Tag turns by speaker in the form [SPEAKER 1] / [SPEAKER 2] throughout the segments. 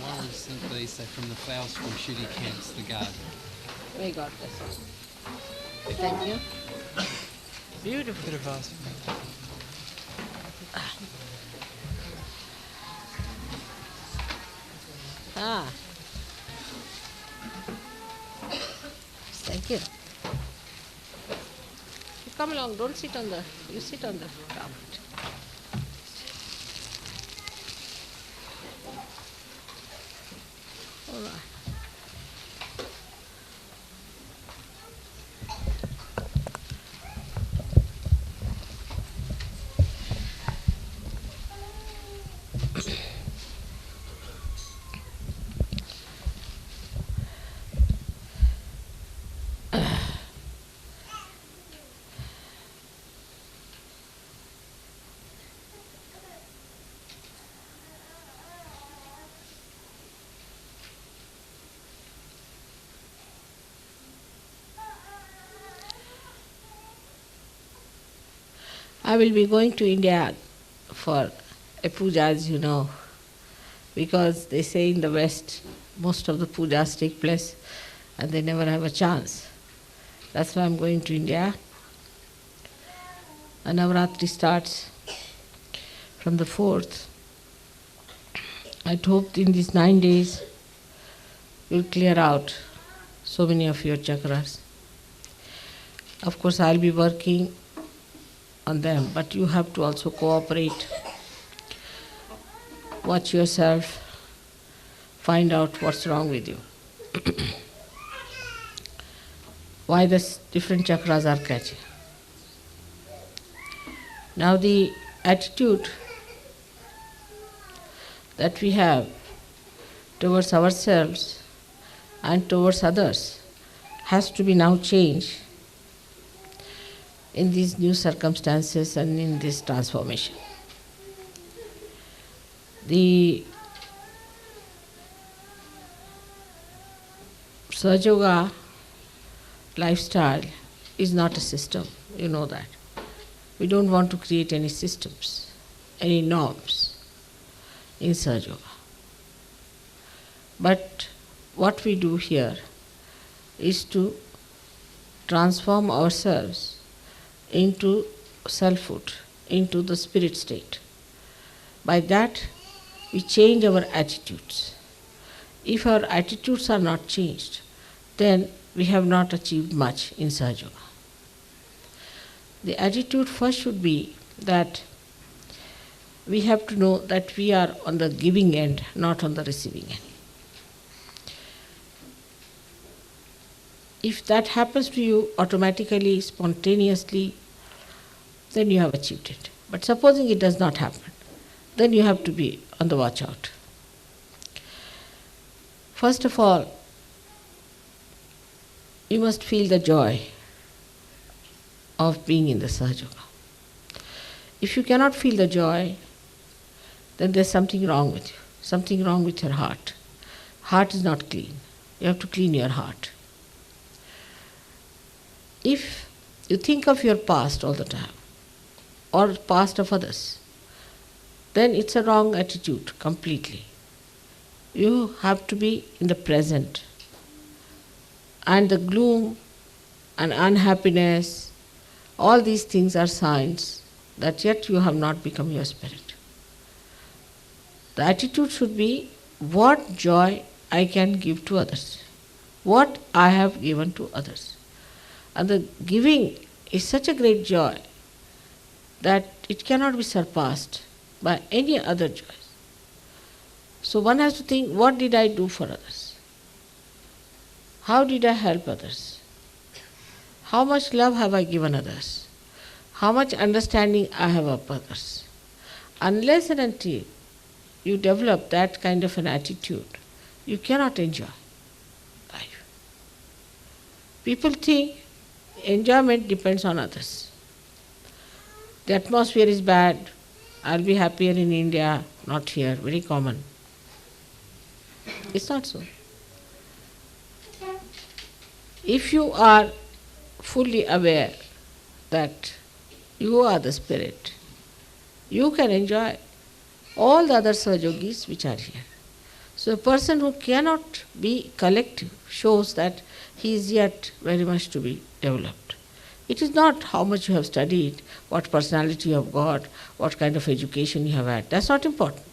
[SPEAKER 1] One simply say from the flowers from Shooty Camps, the garden.
[SPEAKER 2] We got this. Thank you. Beautiful.
[SPEAKER 1] Bit of vase.
[SPEAKER 2] Ah. Thank you. You come along, don't sit on the, you sit on the carpet. All right. I will be going to India for a puja, as you know, because they say in the West most of the pujas take place and they never have a chance. That's why I'm going to India. And Navratri starts from the 4th. I hope in these 9 days you'll clear out so many of your chakras. Of course, I'll be working on them, but you have to also cooperate. Watch yourself, find out what's wrong with you. Why the different chakras are catching. Now the attitude that we have towards ourselves and towards others has to be now changed in these new circumstances and in this transformation. The Sahaja Yoga lifestyle is not a system, you know that. We don't want to create any systems, any norms in Sahaja Yoga. But what we do here is to transform ourselves into selfhood, into the spirit state. By that, we change our attitudes. If our attitudes are not changed, then we have not achieved much in Sahaja Yoga. The attitude first should be that we have to know that we are on the giving end, not on the receiving end. If that happens to you automatically, spontaneously, then you have achieved it. But supposing it does not happen, then you have to be on the watch out. First of all, you must feel the joy of being in the Sahaja Yoga. If you cannot feel the joy, then there's something wrong with you, something wrong with your heart. Heart is not clean. You have to clean your heart. If you think of your past all the time, or past of others, then it's a wrong attitude completely. You have to be in the present. And the gloom and unhappiness, all these things are signs that yet you have not become your spirit. The attitude should be, what joy I can give to others, what I have given to others. And the giving is such a great joy that it cannot be surpassed by any other joy. So one has to think, what did I do for others? How did I help others? How much love have I given others? How much understanding I have of others? Unless and until you develop that kind of an attitude, you cannot enjoy life. People think enjoyment depends on others. The atmosphere is bad, I'll be happier in India, not here, very common. It's not so. If you are fully aware that you are the spirit, you can enjoy all the other Sahaja Yogis which are here. So a person who cannot be collective shows that he is yet very much to be developed. It is not how much you have studied, what personality you have got, what kind of education you have had. That's not important.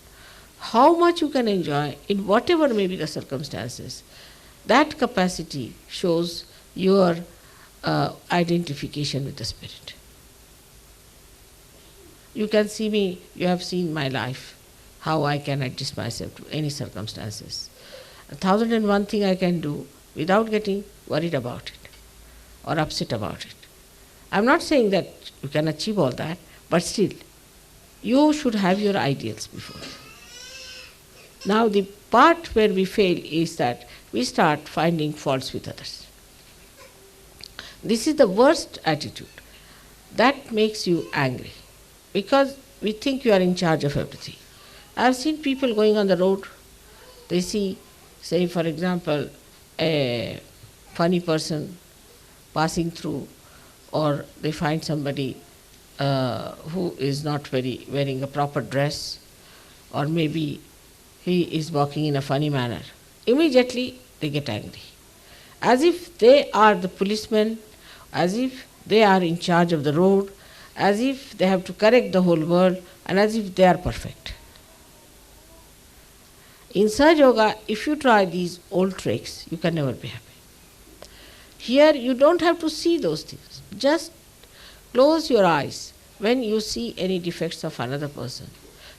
[SPEAKER 2] How much you can enjoy in whatever may be the circumstances, that capacity shows your identification with the Spirit. You can see me, you have seen my life, how I can adjust myself to any circumstances. 1,001 thing I can do without getting worried about it or upset about it. I'm not saying that you can achieve all that, but still, you should have your ideals before you. Now the part where we fail is that we start finding faults with others. This is the worst attitude. That makes you angry because we think you are in charge of everything. I have seen people going on the road, they see, say for example, a funny person passing through, or they find somebody who is not wearing a proper dress, or maybe he is walking in a funny manner. Immediately they get angry. As if they are the policemen, as if they are in charge of the road, as if they have to correct the whole world, and as if they are perfect. In Sahaja Yoga, if you try these old tricks, you can never be happy. Here you don't have to see those things. Just close your eyes when you see any defects of another person.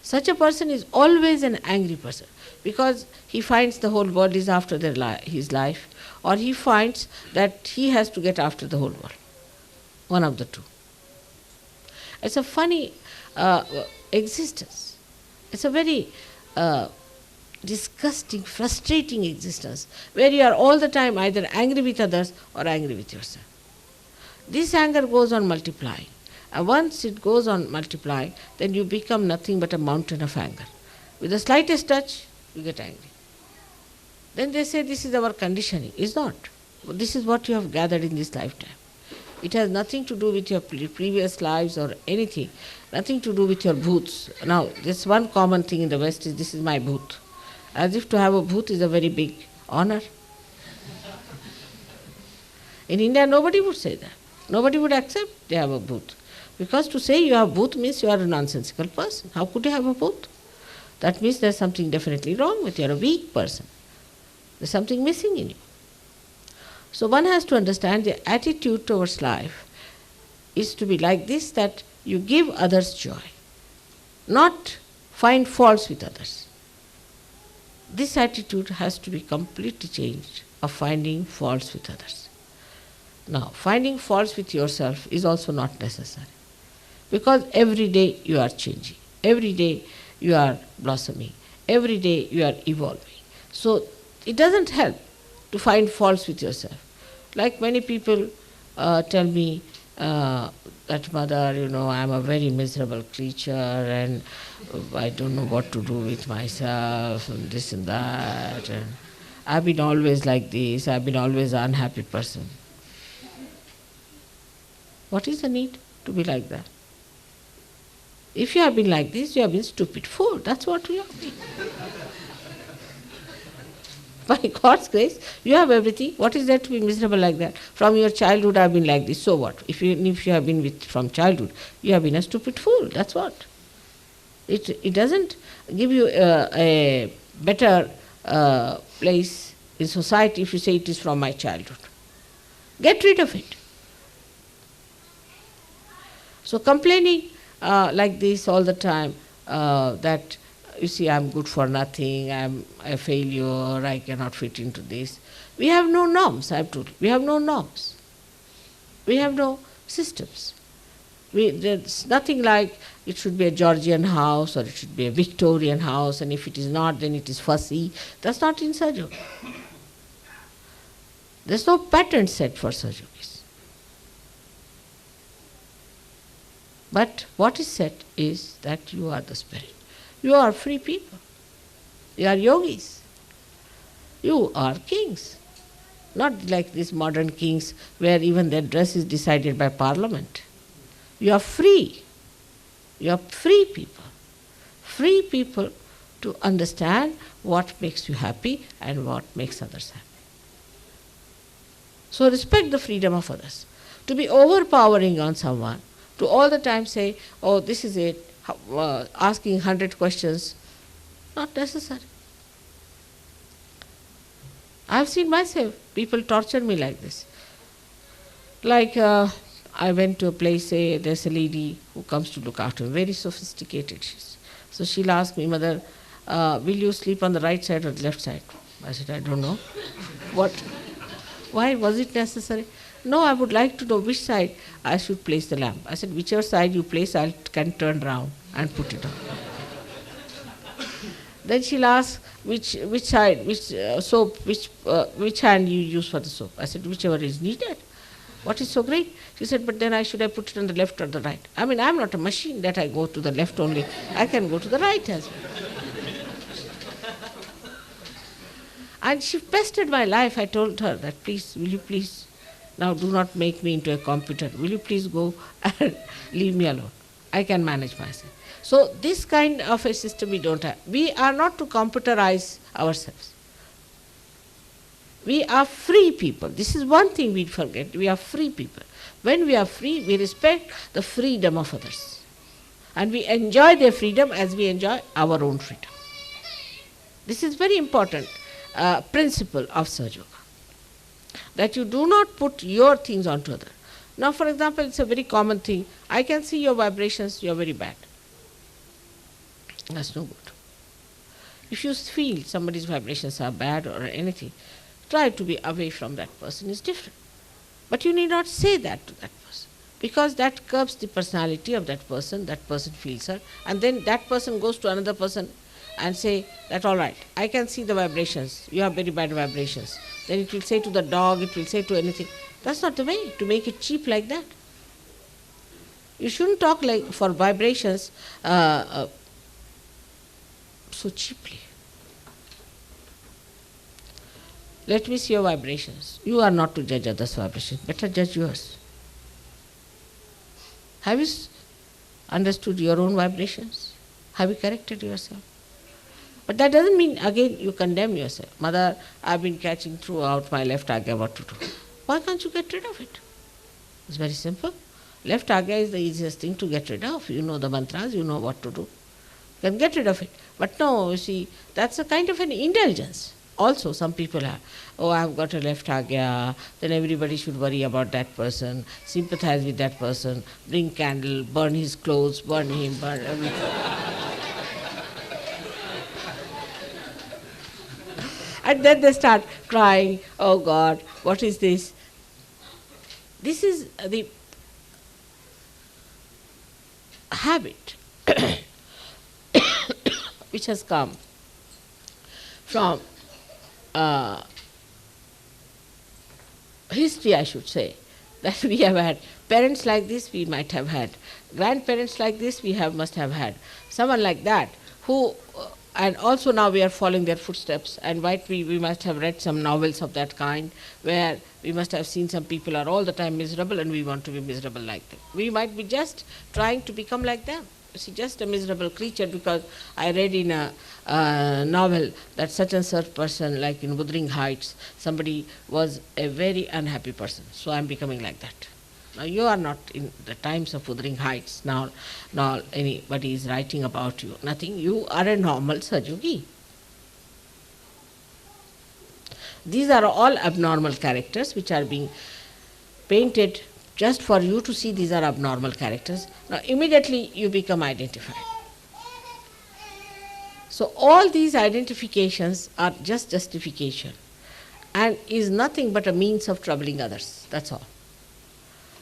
[SPEAKER 2] Such a person is always an angry person because he finds the whole world is after his life, or he finds that he has to get after the whole world. One of the two. It's a funny existence. It's a very disgusting, frustrating existence where you are all the time either angry with others or angry with yourself. This anger goes on multiplying. And once it goes on multiplying, then you become nothing but a mountain of anger. With the slightest touch, you get angry. Then they say this is our conditioning. It's not. This is what you have gathered in this lifetime. It has nothing to do with your previous lives or anything. Nothing to do with your bhoots. Now, there's one common thing in the West is this is my bhoot. As if to have a bhoot is a very big honor. In India, nobody would say that. Nobody would accept they have a bhoot. Because to say you have bhoot means you are a nonsensical person. How could you have a bhoot? That means there's something definitely wrong with you. You're a weak person. There's something missing in you. So one has to understand the attitude towards life is to be like this, that you give others joy, not find faults with others. This attitude has to be completely changed of finding faults with others. Now, finding faults with yourself is also not necessary because every day you are changing, every day you are blossoming, every day you are evolving. So it doesn't help to find faults with yourself. Like many people tell me that, Mother, I am a very miserable creature and I don't know what to do with myself and this and that. And I've been always like this, I've been always an unhappy person. What is the need to be like that? If you have been like this, you have been stupid fool. That's what you have been. By God's grace, you have everything. What is there to be miserable like that? From your childhood, I have been like this. So what? If you have been from childhood, you have been a stupid fool. That's what. It doesn't give you a better place in society if you say it is from my childhood. Get rid of it. So complaining like this all the time, that you see I'm good for nothing, I'm a failure, I cannot fit into this. We have no norms, I have told you. We have no norms. We have no systems. There's nothing like it should be a Georgian house or it should be a Victorian house, and if it is not, then it is fussy. That's not in Sahaja Yoga. There's no pattern set for Sahaja Yogis. But what is said is that you are the Spirit. You are free people. You are yogis. You are kings. Not like these modern kings where even their dress is decided by parliament. You are free. You are free people. Free people to understand what makes you happy and what makes others happy. So respect the freedom of others. To be overpowering on someone, to all the time say, oh, this is it, asking 100 questions, not necessary. I have seen myself, people torture me like this. Like I went to a place, say there's a lady who comes to look after me, very sophisticated she is. So she'll ask me, Mother, will you sleep on the right side or the left side? I said, I don't know. What? Why was it necessary? No, I would like to know which side I should place the lamp. I said, whichever side you place, I can turn round and put it on. Then she'll ask which side, which soap, which hand you use for the soap. I said, whichever is needed. What is so great? She said, but then should I put it on the left or the right? I mean, I'm not a machine that I go to the left only. I can go to the right as well. And she pestered my life. I told her that, please, will you please, now do not make me into a computer. Will you please go and leave me alone? I can manage myself. So this kind of a system we don't have. We are not to computerize ourselves. We are free people. This is one thing we forget. We are free people. When we are free, we respect the freedom of others. And we enjoy their freedom as we enjoy our own freedom. This is very important principle of Sahaja Yoga. That you do not put your things onto others. Now, for example, it's a very common thing. I can see your vibrations, you are very bad. That's no good. If you feel somebody's vibrations are bad or anything, try to be away from that person. It's different. But you need not say that to that person, because that curbs the personality of that person feels hurt, and then that person goes to another person and say that, all right, I can see the vibrations, you have very bad vibrations. Then it will say to the dog, it will say to anything. That's not the way to make it cheap like that. You shouldn't talk like for vibrations so cheaply. Let me see your vibrations. You are not to judge others' vibrations, better judge yours. Have you understood your own vibrations? Have you corrected yourself? But that doesn't mean, again, you condemn yourself. Mother, I've been catching throughout my left agya what to do. Why can't you get rid of it? It's very simple. Left agya is the easiest thing to get rid of. You know the mantras, you know what to do. You can get rid of it. But no, you see, that's a kind of an indulgence. Also, some people have, oh, I've got a left agya, then everybody should worry about that person, sympathize with that person, bring candle, burn his clothes, burn him, burn everything. And then they start crying, oh God, what is this? This is the habit which has come from history, I should say, that we have had parents like this, we might have had grandparents like this, must have had someone like that who, and also now we are following their footsteps, and we must have read some novels of that kind where we must have seen some people are all the time miserable and we want to be miserable like them. We might be just trying to become like them. You see, just a miserable creature because I read in a novel that such and such person, like in Wuthering Heights, somebody was a very unhappy person, so I am becoming like that. Now you are not in the times of Wuthering Heights, now anybody is writing about you, nothing. You are a normal Sahaja Yogi. These are all abnormal characters which are being painted just for you to see these are abnormal characters. Now immediately you become identified. So all these identifications are just justification and is nothing but a means of troubling others, that's all.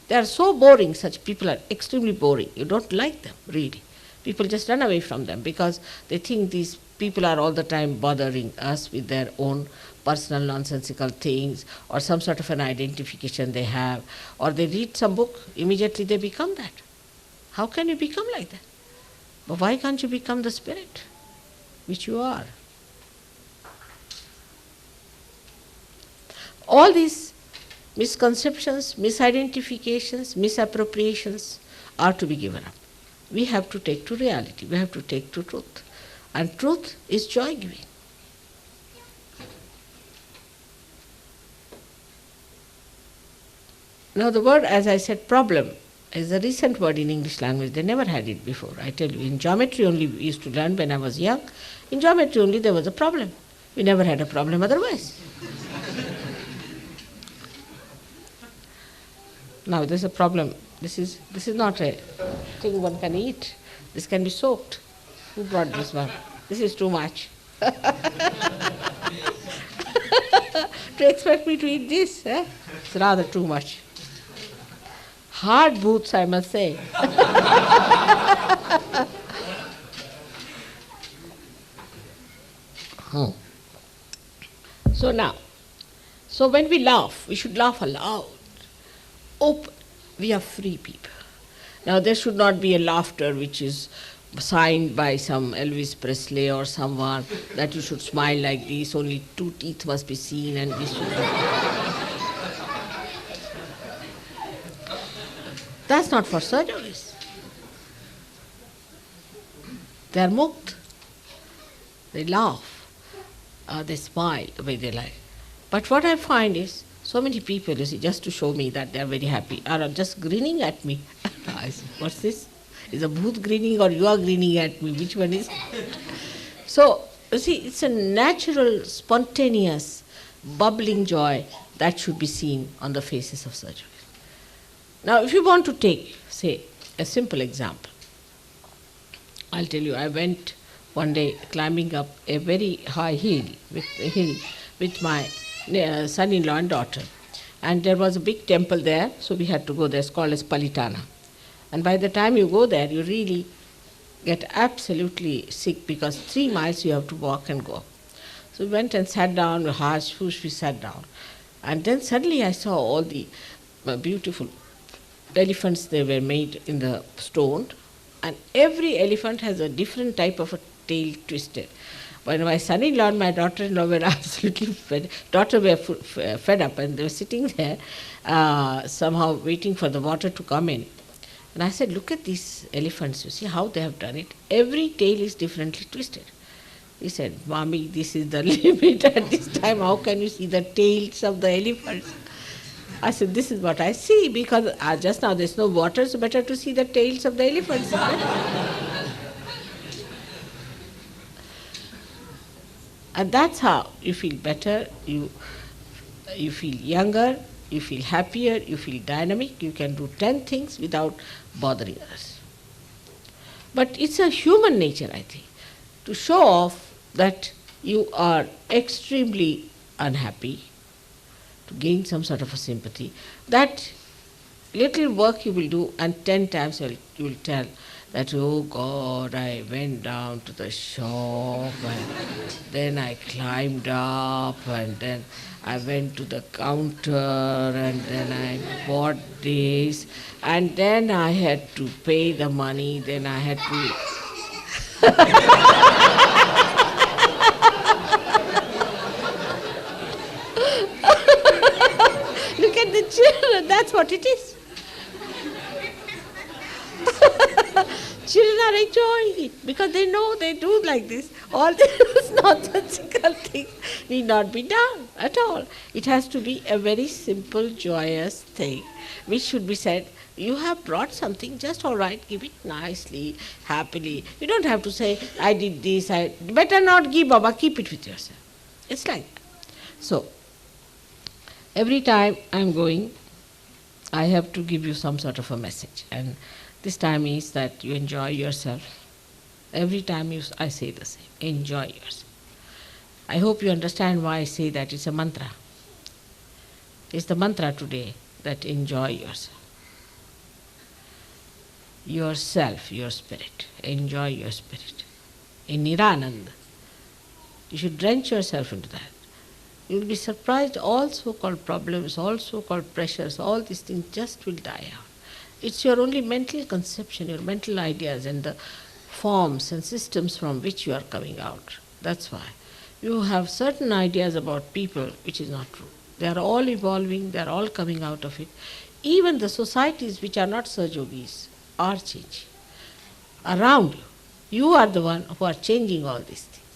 [SPEAKER 2] They are so boring, such people are extremely boring. You don't like them, really. People just run away from them because they think these people are all the time bothering us with their own personal nonsensical things or some sort of an identification they have, or they read some book, immediately they become that. How can you become like that? But why can't you become the spirit which you are? All these misconceptions, misidentifications, misappropriations are to be given up. we have to take to reality, we have to take to truth. And truth is joy-giving. Now the word, as I said, problem, is a recent word in English language. They never had it before. I tell you, in geometry only we used to learn when I was young. In geometry only there was a problem. We never had a problem otherwise. Now there's a problem. This is not a thing one can eat. This can be soaked. Who brought this one? This is too much. To expect me to eat this, it's rather too much. Hard boots, I must say. So when we laugh, we should laugh aloud. Open. We are free people. Now there should not be a laughter which is signed by some Elvis Presley or someone that you should smile like this, only 2 teeth must be seen and this should be. That's not for Sahaja Yogis. They are mukt. They laugh, they smile the way they like. But what I find is, so many people, you see, just to show me that they are very happy, are just grinning at me. I say, what's this? Is a bhoot grinning or you are grinning at me? Which one is it? So, you see, it's a natural, spontaneous, bubbling joy that should be seen on the faces of Sahaja Yogis. Now, if you want to take, say, a simple example, I'll tell you, I went one day climbing up a very high hill with my son-in-law and daughter. And there was a big temple there, so we had to go there. It's called as Palitana. And by the time you go there, you really get absolutely sick because 3 miles you have to walk and go. So we went and sat down, we sat down. And then suddenly I saw all the beautiful elephants. They were made in the stone, and every elephant has a different type of a tail twisted. When my son-in-law and my daughter-in-law were absolutely fed up, and they were sitting there somehow waiting for the water to come in. And I said, look at these elephants, you see how they have done it. Every tail is differently twisted. He said, Mommy, this is the limit at this time. How can you see the tails of the elephants? I said, this is what I see, because just now there's no water, so better to see the tails of the elephants. And that's how you feel better, you feel younger, you feel happier, you feel dynamic, you can do 10 things without bothering others. But it's a human nature, I think, to show off that you are extremely unhappy, to gain some sort of a sympathy. That little work you will do, and 10 times you will tell that, oh God, I went down to the shop, and then I climbed up, and then I went to the counter, and then I bought this, and then I had to pay the money, then I had to... Look at the children, that's what it is. Children are enjoying it because they know they do like this. All these nonsensical things need not be done at all. It has to be a very simple, joyous thing which should be said, you have brought something, just all right, give it nicely, happily. You don't have to say, I did this, better not give, Baba, keep it with yourself. It's like that. So, every time I'm going, I have to give you some sort of a message. And this time is that you enjoy yourself. Every time I say the same, enjoy yourself. I hope you understand why I say that. It's a mantra. It's the mantra today, that enjoy yourself. Yourself, your spirit. Enjoy your spirit. In Nirananda. You should drench yourself into that. You will be surprised, all so-called problems, all so-called pressures, all these things just will die out. It's your only mental conception, your mental ideas and the forms and systems from which you are coming out. That's why. You have certain ideas about people which is not true. They are all evolving, they are all coming out of it. Even the societies which are not Sahaja Yogis are changing. around you. You are the one who are changing all these things.